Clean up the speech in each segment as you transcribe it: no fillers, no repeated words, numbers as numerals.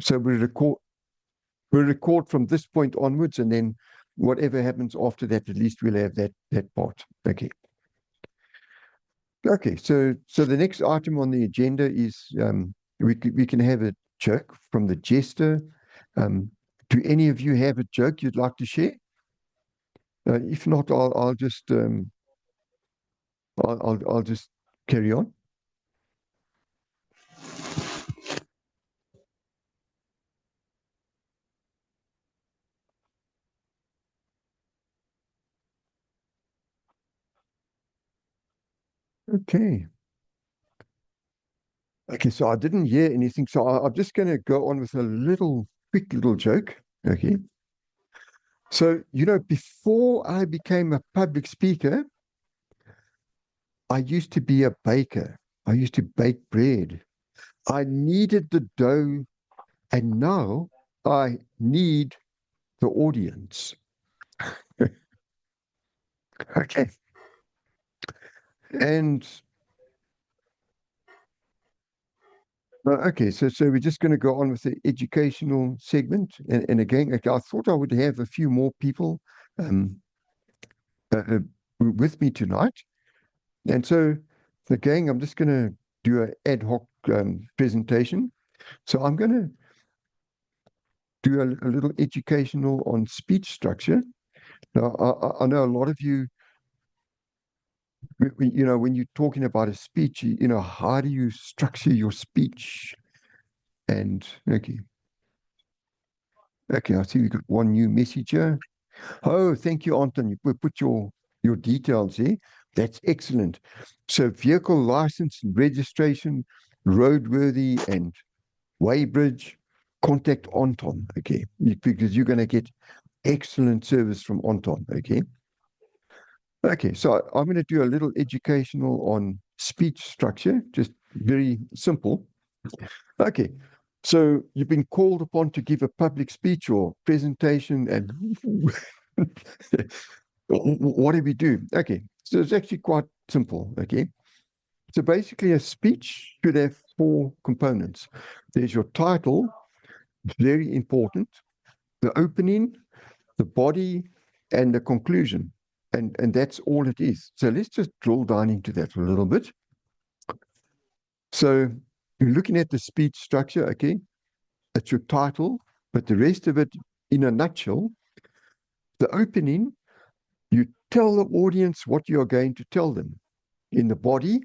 So we record from this point onwards, and then whatever happens after that, at least we'll have that part. Okay. Okay. So the next item on the agenda is we can have a joke from the jester. Do any of you have a joke you'd like to share? If not, I'll just carry on. Okay. Okay, so I didn't hear anything, so I'm just going to go on with a quick little joke. Okay. So, before I became a public speaker, I used to be a baker. I used to bake bread. I needed the dough, and now I need the audience. Okay. And okay, so we're just going to go on with the educational segment. And again, I thought I would have a few more people um, with me tonight. And so, gang, I'm just going to do an ad hoc presentation. So I'm going to do a little educational on speech structure. Now, I know a lot of you, when you're talking about a speech, how do you structure your speech? And okay, I see we got one new message here. Oh, thank you, Anton. You put your details there. That's excellent. So vehicle license and registration, roadworthy and weighbridge, contact Anton, okay? Because you're going to get excellent service from Anton, okay? Okay, so I'm going to do a little educational on speech structure, just very simple. Okay, so you've been called upon to give a public speech or presentation, and what do we do? Okay, so it's actually quite simple, okay? So basically, a speech should have four components. There's your title, very important, the opening, the body, and the conclusion. And that's all it is. So let's just drill down into that a little bit. So you're looking at the speech structure, okay? That's your title, but the rest of it, in a nutshell, the opening, you tell the audience what you're going to tell them. In the body,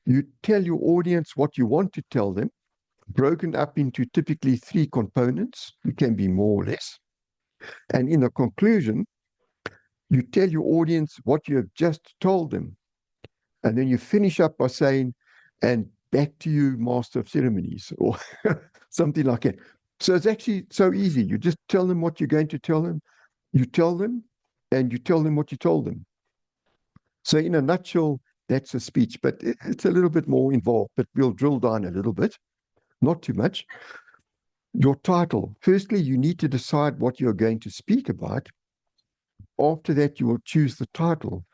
you tell your audience what you want to tell them, broken up into typically three components. It can be more or less. And in the conclusion, you tell your audience what you have just told them. And then you finish up by saying, and back to you, master of ceremonies, or something like that. So it's actually so easy. You just tell them what you're going to tell them. You tell them, and you tell them what you told them. So in a nutshell, that's a speech, but it's a little bit more involved, but we'll drill down a little bit, not too much. Your title. Firstly, you need to decide what you're going to speak about. After that, you will choose the title.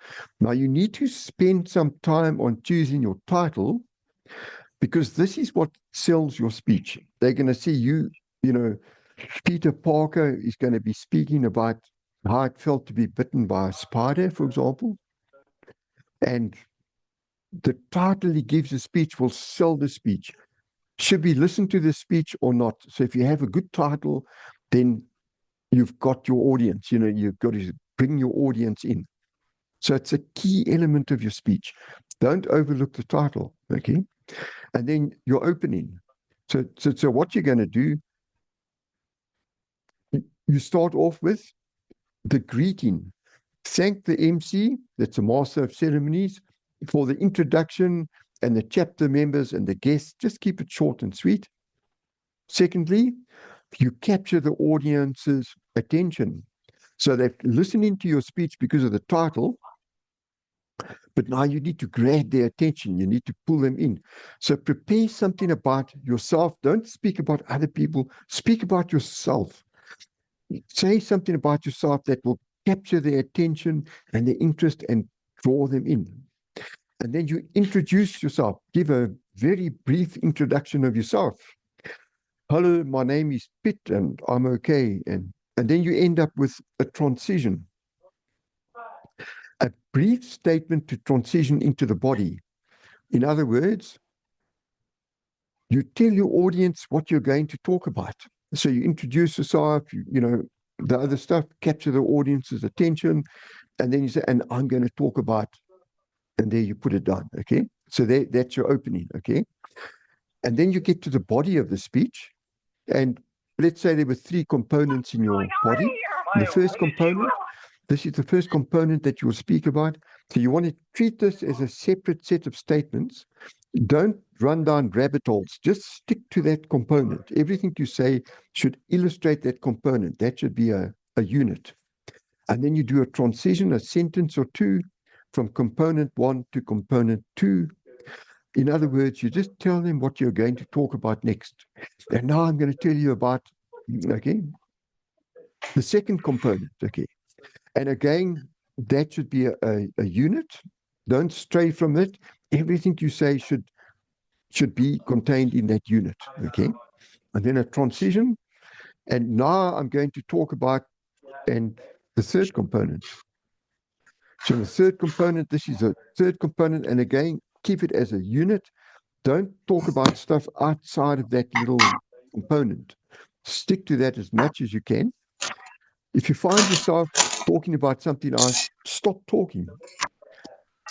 Now, you need to spend some time on choosing your title because this is what sells your speech. They're going to see Peter Parker is going to be speaking about how it felt to be bitten by a spider, for example. And the title he gives the speech will sell the speech. Should we listen to the speech or not? So if you have a good title, then you've got your audience. You've got to bring your audience in. So it's a key element of your speech. Don't overlook the title, okay? And then your opening. So what you're going to do, you start off with the greeting. Thank the MC, that's the master of ceremonies, for the introduction and the chapter members and the guests. Just keep it short and sweet. Secondly, you capture the audience's attention. So they're listening to your speech because of the title, but now you need to grab their attention. You need to pull them in. So prepare something about yourself. Don't speak about other people. Speak about yourself. Say something about yourself that will capture their attention and their interest and draw them in. And then you introduce yourself. Give a very brief introduction of yourself. hello, my name is Pitt and I'm okay. And then you end up with a transition, a brief statement to transition into the body. In other words, you tell your audience what you're going to talk about. So you introduce yourself, the other stuff, capture the audience's attention, and then you say, and I'm going to talk about, and there you put it down. Okay. So that's your opening. Okay. And then you get to the body of the speech. And let's say there were three components in your body. The first component, this is the first component that you will speak about. So you want to treat this as a separate set of statements. Don't run down rabbit holes. Just stick to that component. Everything you say should illustrate that component. That should be a unit. And then you do a transition, a sentence or two from component one to component two. In other words, you just tell them what you're going to talk about next. And now I'm going to tell you about, okay, the second component, okay. And again, that should be a unit. Don't stray from it. Everything you say should be contained in that unit, okay? And then a transition. And now I'm going to talk about and the third component. So the third component, this is a third component, and again, keep it as a unit. Don't talk about stuff outside of that little component. Stick to that as much as you can. If you find yourself talking about something else, stop talking.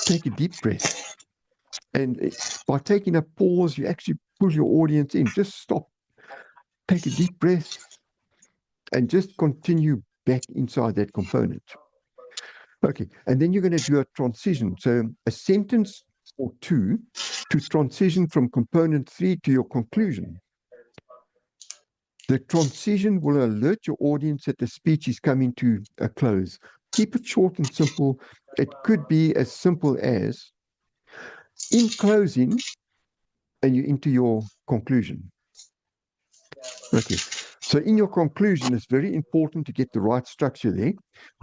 Take a deep breath. And by taking a pause, you actually pull your audience in. Just stop. Take a deep breath and just continue back inside that component. Okay, and then you're going to do a transition. So a sentence or two to transition from component three to your conclusion. The transition will alert your audience that the speech is coming to a close. Keep it short and simple. It could be as simple as, in closing, and you're into your conclusion. Okay. So in your conclusion, it's very important to get the right structure there.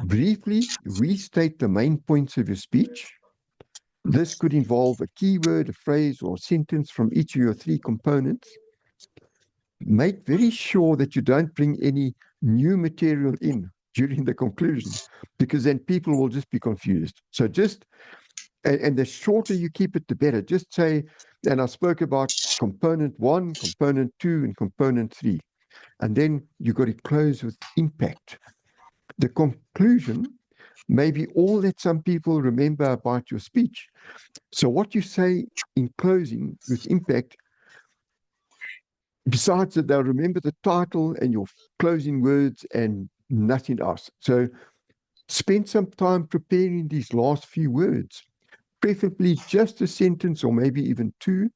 Briefly restate the main points of your speech. This could involve a keyword, a phrase, or a sentence from each of your three components. Make very sure that you don't bring any new material in during the conclusion, because then people will just be confused. So and the shorter you keep it, the better. Just say, and I spoke about component one, component two, and component three. And then you've got to close with impact. The conclusion may be all that some people remember about your speech. So what you say in closing with impact, besides that, they'll remember the title and your closing words and nothing else. So spend some time preparing these last few words, preferably just a sentence or maybe even two.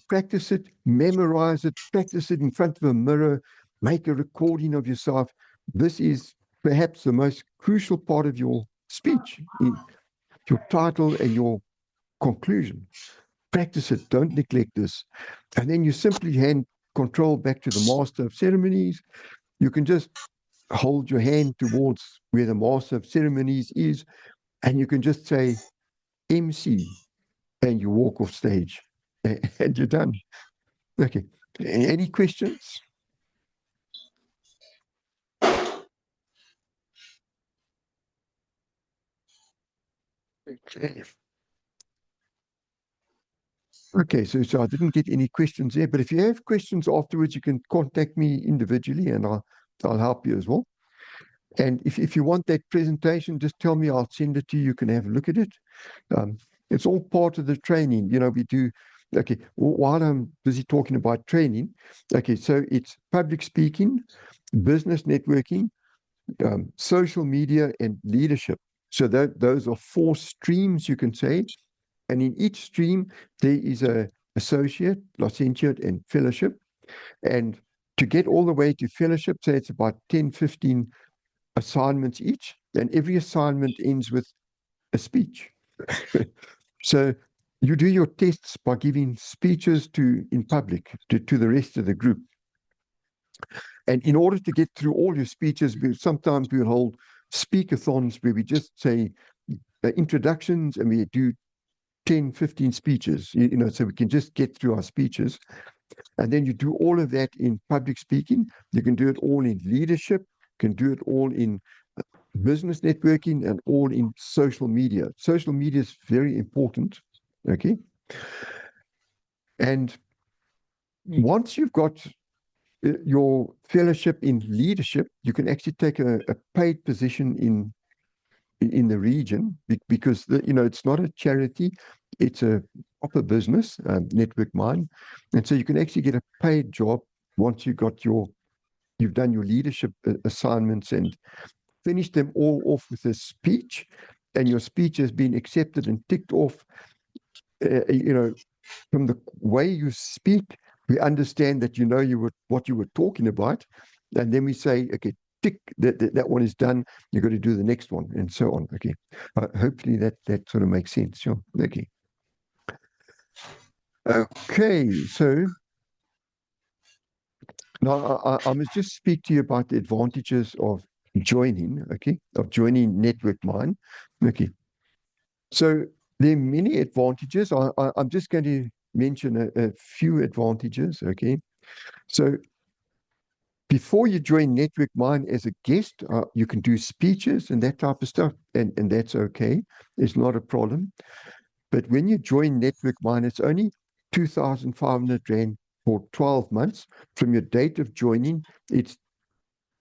Practice it, memorize it, practice it in front of a mirror, make a recording of yourself. This is perhaps the most crucial part of your speech, your title and your conclusion. Practice it, don't neglect this. And then you simply hand control back to the master of ceremonies. You can just hold your hand towards where the master of ceremonies is, and you can just say MC, and you walk off stage, and you're done. Okay. Any questions? Okay. Okay, so I didn't get any questions there, but if you have questions afterwards, you can contact me individually and I'll help you as well. And if you want that presentation, just tell me, I'll send it to you. You can have a look at it. Um, it's all part of the training. We do, okay, while I'm busy talking about training, okay, so it's public speaking, business networking, social media, and leadership. So those are four streams, you can say. And in each stream, there is a associate, licentiate, and fellowship. And to get all the way to fellowship, say it's about 10, 15 assignments each. And every assignment ends with a speech. So you do your tests by giving speeches in public to the rest of the group. And in order to get through all your speeches, sometimes we'll hold speakathons where we just say introductions and we do 10, 15 speeches, so we can just get through our speeches. And then you do all of that in public speaking. You can do it all in leadership, can do it all in business networking, and all in social media. Social media is very important. Okay. And once you've got your fellowship in leadership, you can actually take a paid position in the region because it's not a charity, it's a proper business, Network Mind, and so you can actually get a paid job once you've done your leadership assignments and finished them all off with a speech, and your speech has been accepted and ticked off. From the way you speak, we understand that what you were talking about, and then we say, okay, tick that one is done. You've got to do the next one, and so on. Okay, hopefully that sort of makes sense. Sure. Okay. Okay. So now I must just speak to you about the advantages of joining. Okay, of joining Network Mind. Okay. So there are many advantages. I'm just going to mention a few advantages. Okay. So before you join Network Mind as a guest, you can do speeches and that type of stuff, and that's okay. It's not a problem. But when you join Network Mind, it's only 2,500 Rand for 12 months. From your date of joining, it's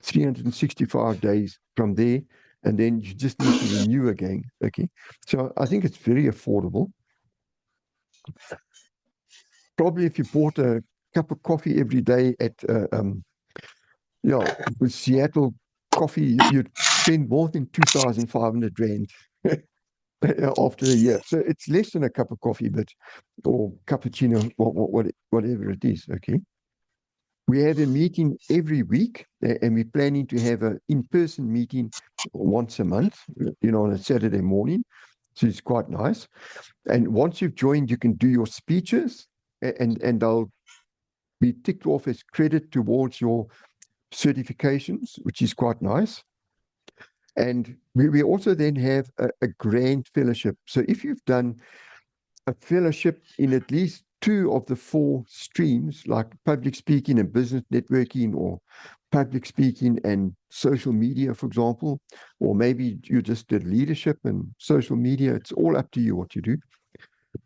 365 days from there, and then you just need to renew again. Okay. So I think it's very affordable. Probably if you bought a cup of coffee every day at with Seattle coffee, you'd spend more than 2,500 Rand after a year. So it's less than a cup of coffee, or cappuccino, whatever it is. Okay. We have a meeting every week, and we're planning to have an in-person meeting once a month, on a Saturday morning. So it's quite nice. And once you've joined, you can do your speeches, and they'll be ticked off as credit towards your certifications, which is quite nice. And we also then have a grand fellowship. So if you've done a fellowship in at least two of the four streams, like public speaking and business networking, or public speaking and social media, for example, or maybe you just did leadership and social media, it's all up to you what you do.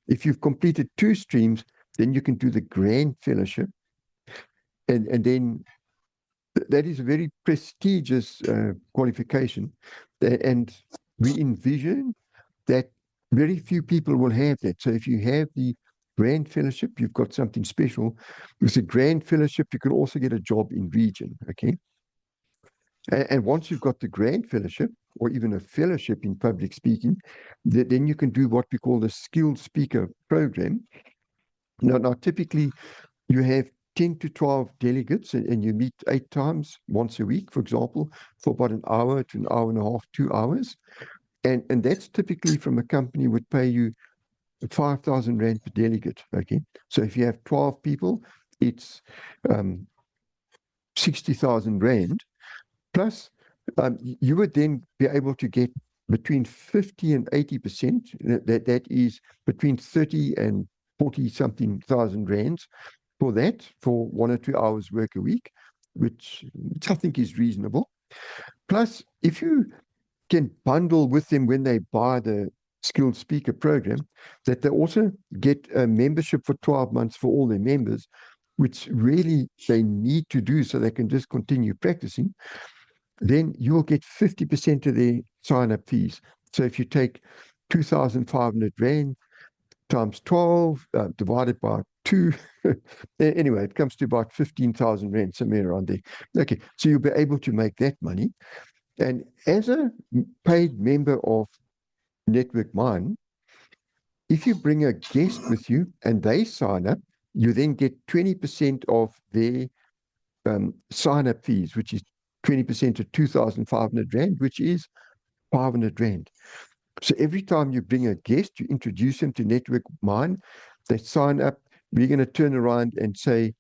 If you've completed two streams, then you can do the grand fellowship. And then that is a very prestigious qualification. And we envision that very few people will have that. So if you have the Grand Fellowship, you've got something special. With the Grand Fellowship, you can also get a job in region. Okay. And once you've got the Grand Fellowship, or even a fellowship in public speaking, then you can do what we call the skilled speaker program. Now typically you have 10 to 12 delegates, and you meet 8 times once a week, for example, for about an hour to an hour and a half, 2 hours. And that's typically from a company would pay you 5,000 Rand per delegate. Okay. So if you have 12 people, it's 60,000 Rand. Plus, you would then be able to get between 50 and 80%. That is between 30 and 40 something thousand Rands for that, for 1 or 2 hours work a week, which I think is reasonable. Plus, if you can bundle with them when they buy the skilled speaker program, that they also get a membership for 12 months for all their members, which really they need to do so they can just continue practicing, then you'll get 50% of their sign-up fees. So if you take 2,500 Rand times 12, divided by 2, anyway, it comes to about 15,000 Rand, somewhere around there. Okay, so you'll be able to make that money. And as a paid member of Network Mind, if you bring a guest with you and they sign up, you then get 20% of their sign-up fees, which is 20% of 2,500 Rand, which is 500 Rand. So every time you bring a guest, you introduce them to Network Mind, they sign up, we're going to turn around and say,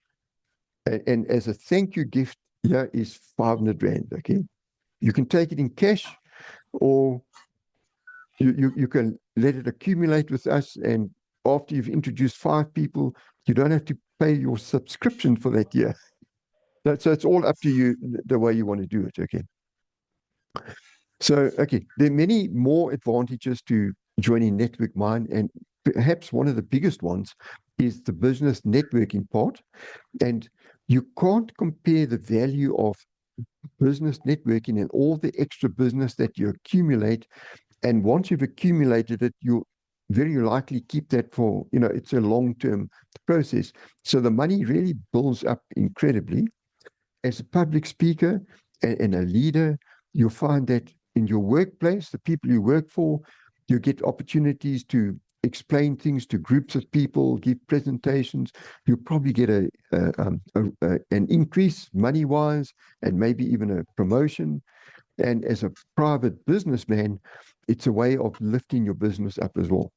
and as a thank you gift, here is 500 Rand, okay? You can take it in cash, or you can let it accumulate with us, and after you've introduced 5 people, you don't have to pay your subscription for that year. So it's all up to you the way you want to do it. Okay. So, okay, there are many more advantages to joining Network Mind, and perhaps one of the biggest ones is the business networking part. And you can't compare the value of business networking and all the extra business that you accumulate. And once you've accumulated it, you very likely keep that for, it's a long-term process. So the money really builds up incredibly. As a public speaker and a leader, you'll find that in your workplace, the people you work for, you get opportunities to explain things to groups of people, give presentations. You probably get an increase money-wise and maybe even a promotion. And as a private businessman, it's a way of lifting your business up as well.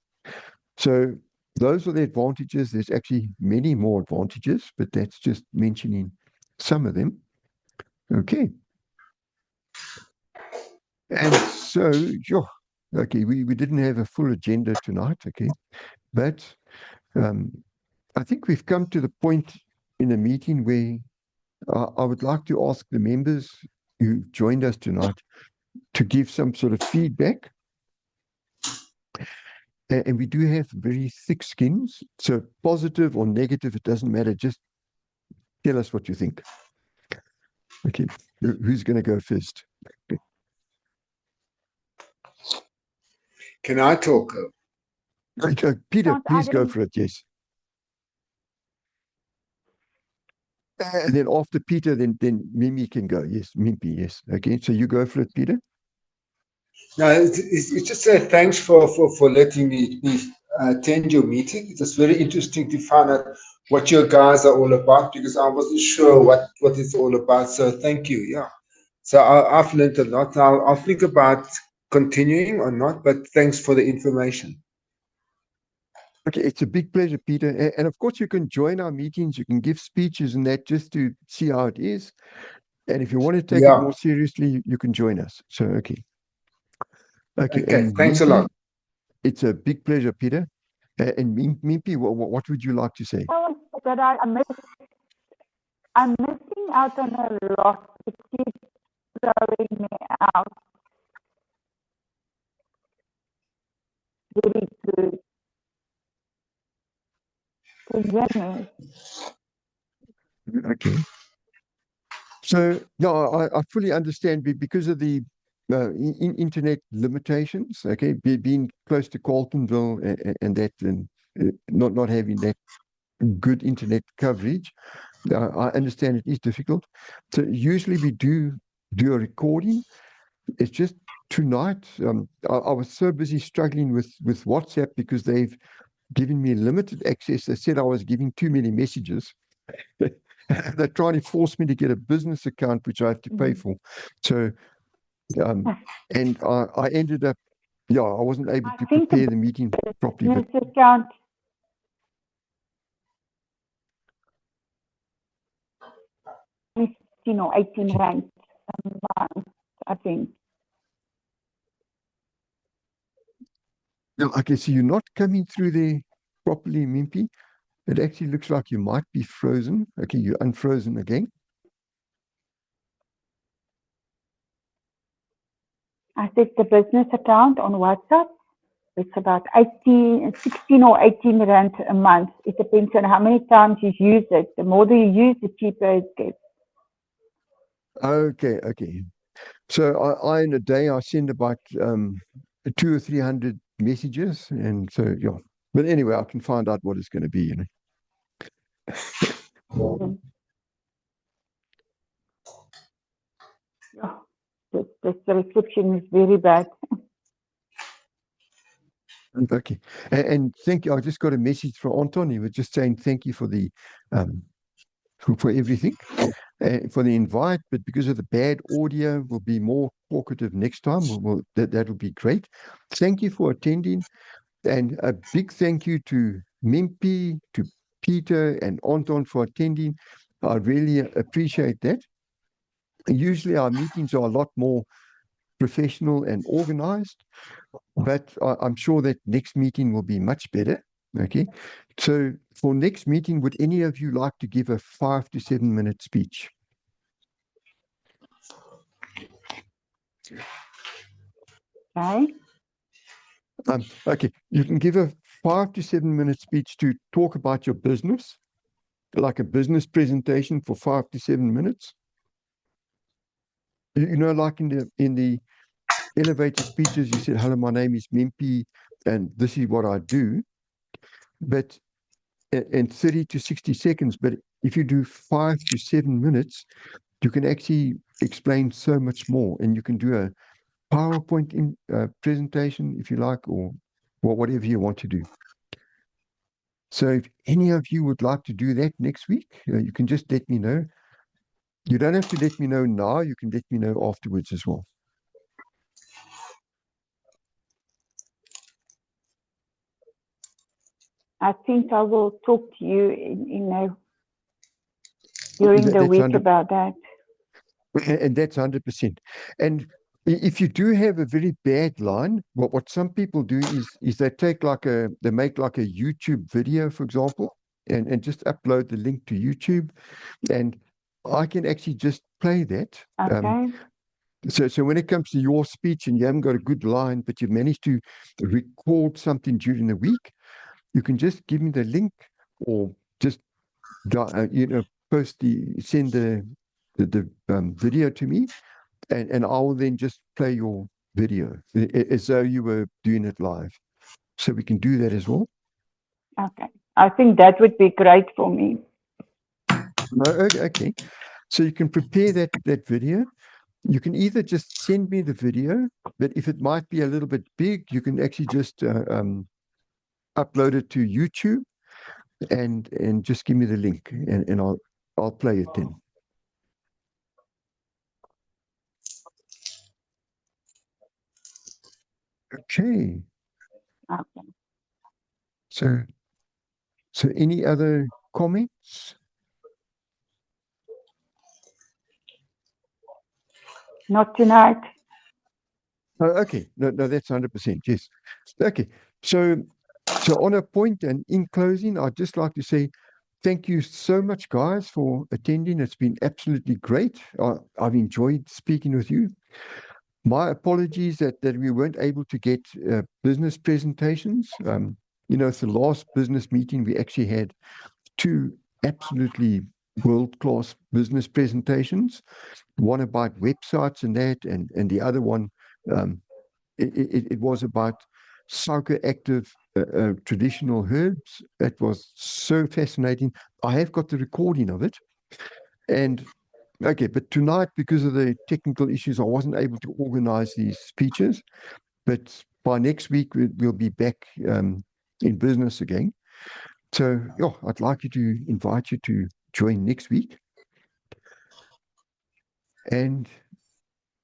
So those are the advantages. There's actually many more advantages, but that's just mentioning some of them. Okay. And so, okay, we didn't have a full agenda tonight, okay, but I think we've come to the point in the meeting where I would like to ask the members who joined us tonight to give some sort of feedback. And we do have very thick skins, so positive or negative, it doesn't matter. Just tell us what you think. Okay, who's going to go first? Can I talk? Peter, please go for it, yes. And then after Peter, then Mimi can go. Yes, Mimpi, yes. Okay, so you go for it, Peter. No, it's just a thanks for letting me attend your meeting. It was very interesting to find out what your guys are all about, because I wasn't sure what it's all about. So thank you. Yeah. So I've learned a lot. I'll think about continuing or not, but thanks for the information. Okay, it's a big pleasure, Peter. And of course, you can join our meetings. You can give speeches and that just to see how it is. And if you want to take it more seriously, you can join us. So, okay. Okay, and thanks Mimpi, a lot. It's a big pleasure, Peter. And Mimpi, what would you like to say? That I'm missing out on a lot. It keeps throwing me out. Very good. Can you hear me? Okay. So, yeah, I fully understand because of the internet limitations, okay, being close to Carltonville and that, and not having that good internet coverage. I understand it is difficult. So usually we do a recording. It's just tonight, I was so busy struggling with WhatsApp because they've given me limited access. They said I was giving too many messages. They're trying to force me to get a business account, which I have to pay for. So, and I ended up, I wasn't able to prepare the meeting properly. Business account. Or 18 rand a month, I think. Okay, so you're not coming through there properly, Mimpi. It actually looks like you might be frozen. Okay, you're unfrozen again. I said the business account on WhatsApp. It's about 16 or 18 rand a month. It depends on how many times you use it. The more that you use, the cheaper it gets. Okay. So I in a day I send about 200 or 300 messages, and so But anyway, I can find out what it's going to be. The reception is very bad. Okay, and thank you. I just got a message from Anton. He was just saying thank you for the for everything, for the invite. But because of the bad audio, we'll be more talkative next time. That'll be great. Thank you for attending, and a big thank you to Mimpi, to Peter, and Anton for attending. I really appreciate that. Usually our meetings are a lot more professional and organized, but I'm sure that next meeting will be much better. Okay. So for next meeting, would any of you like to give a 5 to 7 minute speech? Okay. Okay, you can give a 5 to 7 minute speech to talk about your business, like a business presentation for 5 to 7 minutes. You know, like in the elevator speeches, you said, "Hello, my name is Mimpy, and this is what I do." But in 30 to 60 seconds, but if you do 5 to 7 minutes, you can actually explain so much more, and you can do a PowerPoint presentation if you like, or whatever you want to do. So if any of you would like to do that next week, you can just let me know. You don't have to let me know now. You can let me know afterwards as well. I think I will talk to you during the That's week 100 about that. and that's 100%. And if you do have a very bad line, what some people do is they make like a YouTube video, for example, and just upload the link to YouTube, and I can actually just play that. Okay. So when it comes to your speech and you haven't got a good line, but you've managed to record something during the week, you can just give me the link, or just send the video to me, and I will then just play your video as though you were doing it live. So we can do that as well. Okay. I think that would be great for me. Okay. So you can prepare that video. You can either just send me the video, but if it might be a little bit big, you can actually just upload it to YouTube and just give me the link, and I'll play it then. Okay. Okay. So any other comments? Not tonight. Oh, okay. No, that's 100%. Yes. Okay. So on a point and in closing, I'd just like to say thank you so much, guys, for attending. It's been absolutely great. I've enjoyed speaking with you. My apologies that we weren't able to get business presentations. It's the last business meeting. We actually had two absolutely world-class business presentations, one about websites and that, and the other one, it was about psychoactive traditional herbs. It was so fascinating. I have got the recording of it. And okay, but tonight, because of the technical issues, I wasn't able to organize these speeches. But by next week, we'll be back in business again. So, yeah, I'd like to invite you to join next week. And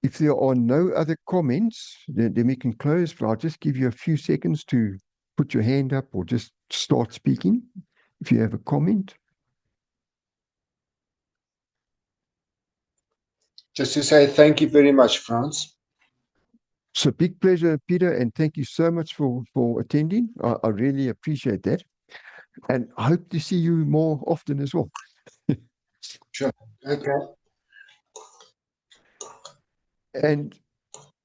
if there are no other comments, then we can close. But I'll just give you a few seconds to put your hand up or just start speaking if you have a comment. Just to say thank you very much, Frans. So big pleasure, Peter, and thank you so much for attending. I really appreciate that. And I hope to see you more often as well. Sure. Okay. And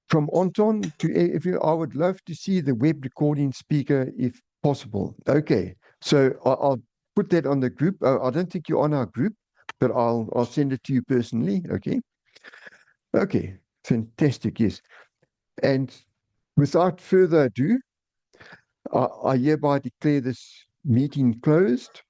from Anton to every, I would love to see the web recording speaker if possible. Okay, so I'll put that on the group. I don't think you're on our group, but I'll send it to you personally. Okay, fantastic. Yes, and without further ado, I hereby declare this meeting closed.